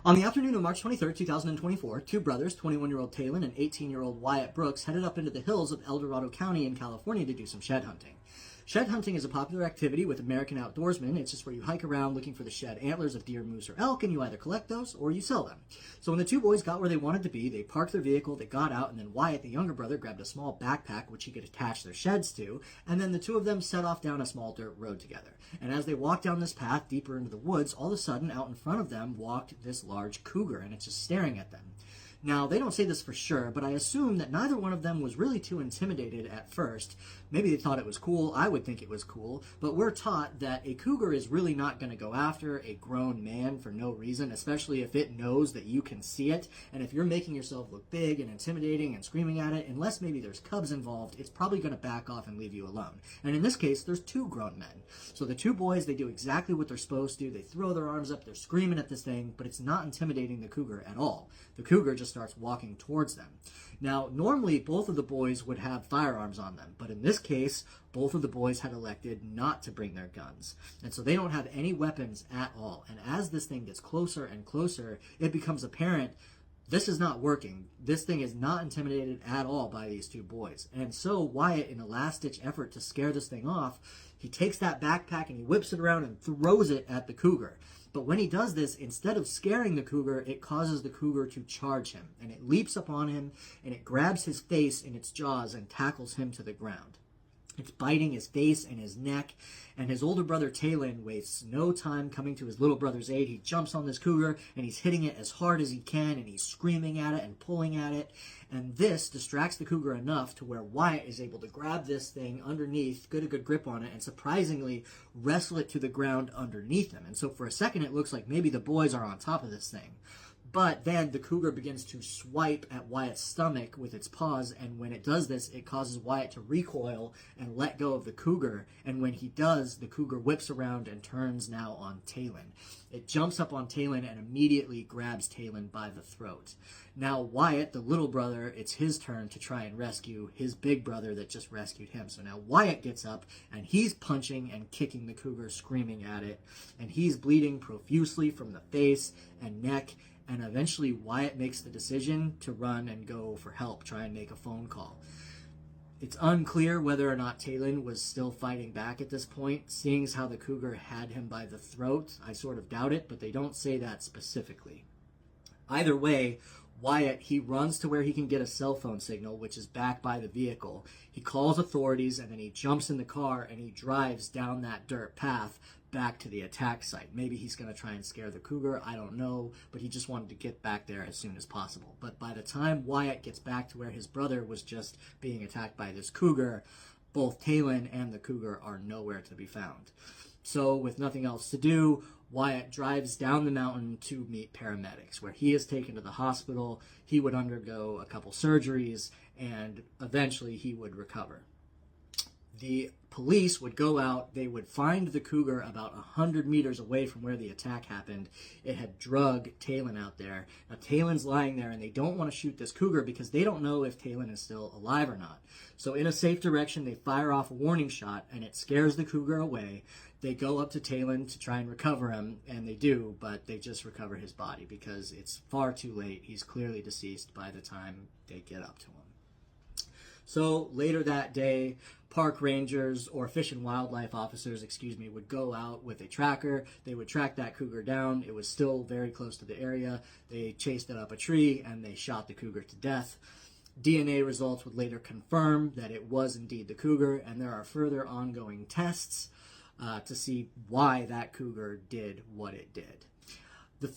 On the afternoon of March 23, 2024, two brothers, 21-year-old Talon and 18-year-old Wyatt Brooks, headed up into the hills of El Dorado County in California to do some shed hunting. Shed hunting is a popular activity with American outdoorsmen. It's just where you hike around looking for the shed antlers of deer, moose, or elk, and you either collect those or you sell them. So when the two boys got where they wanted to be, they parked their vehicle, they got out, and then Wyatt, the younger brother, grabbed a small backpack which he could attach their sheds to, and then the two of them set off down a small dirt road together. And as they walked down this path deeper into the woods, all of a sudden, out in front of them walked this large cougar, and it's just staring at them. Now, they don't say this for sure, but I assume that neither one of them was really too intimidated at first. Maybe they thought it was cool. I would think it was cool. But we're taught that a cougar is really not going to go after a grown man for no reason, especially if it knows that you can see it. And if you're making yourself look big and intimidating and screaming at it, unless maybe there's cubs involved, it's probably going to back off and leave you alone. And in this case, there's two grown men. So the two boys, they do exactly what they're supposed to. They throw their arms up, they're screaming at this thing, but it's not intimidating the cougar at all. The cougar just starts walking towards them. Now, normally both of the boys would have firearms on them, but in this case, both of the boys had elected not to bring their guns. And so they don't have any weapons at all. And as this thing gets closer and closer, it becomes apparent this is not working. This thing is not intimidated at all by these two boys. And so Wyatt, in a last-ditch effort to scare this thing off, he takes that backpack and he whips it around and throws it at the cougar. But when he does this, instead of scaring the cougar, it causes the cougar to charge him. And it leaps upon him, and it grabs his face in its jaws and tackles him to the ground. It's biting his face and his neck, and his older brother Talon wastes no time coming to his little brother's aid. He jumps on this cougar, and he's hitting it as hard as he can, and he's screaming at it and pulling at it. And this distracts the cougar enough to where Wyatt is able to grab this thing underneath, get a good grip on it, and surprisingly wrestle it to the ground underneath him. And so for a second, it looks like maybe the boys are on top of this thing. But then the cougar begins to swipe at Wyatt's stomach with its paws, and when it does this, it causes Wyatt to recoil and let go of the cougar. And when he does, the cougar whips around and turns now on Talon. It jumps up on Talon and immediately grabs Talon by the throat. Now Wyatt, the little brother, it's his turn to try and rescue his big brother that just rescued him. So now Wyatt gets up, and he's punching and kicking the cougar, screaming at it. And he's bleeding profusely from the face and neck. And eventually Wyatt makes the decision to run and go for help, try and make a phone call. It's unclear whether or not Talon was still fighting back at this point. Seeing as how the cougar had him by the throat, I sort of doubt it, but they don't say that specifically. Either way, Wyatt, he runs to where he can get a cell phone signal, which is back by the vehicle. He calls authorities, and then he jumps in the car, and he drives down that dirt path back to the attack site. Maybe he's going to try and scare the cougar, I don't know, but he just wanted to get back there as soon as possible. But by the time Wyatt gets back to where his brother was just being attacked by this cougar, both Talon and the cougar are nowhere to be found. So with nothing else to do, Wyatt drives down the mountain to meet paramedics, where he is taken to the hospital. He would undergo a couple surgeries, and eventually he would recover. The police would go out, they would find the cougar about 100 meters away from where the attack happened. It had drug Talon out there. Now Talon's lying there, and they don't want to shoot this cougar because they don't know if Talon is still alive or not. So in a safe direction, they fire off a warning shot, and it scares the cougar away. They go up to Talon to try and recover him, and they do, but they just recover his body because it's far too late. He's clearly deceased by the time they get up to him. So later that day, park rangers or fish and wildlife officers, would go out with a tracker. They would track that cougar down. It was still very close to the area. They chased it up a tree, and they shot the cougar to death. DNA results would later confirm that it was indeed the cougar, and there are further ongoing tests to see why that cougar did what it did. The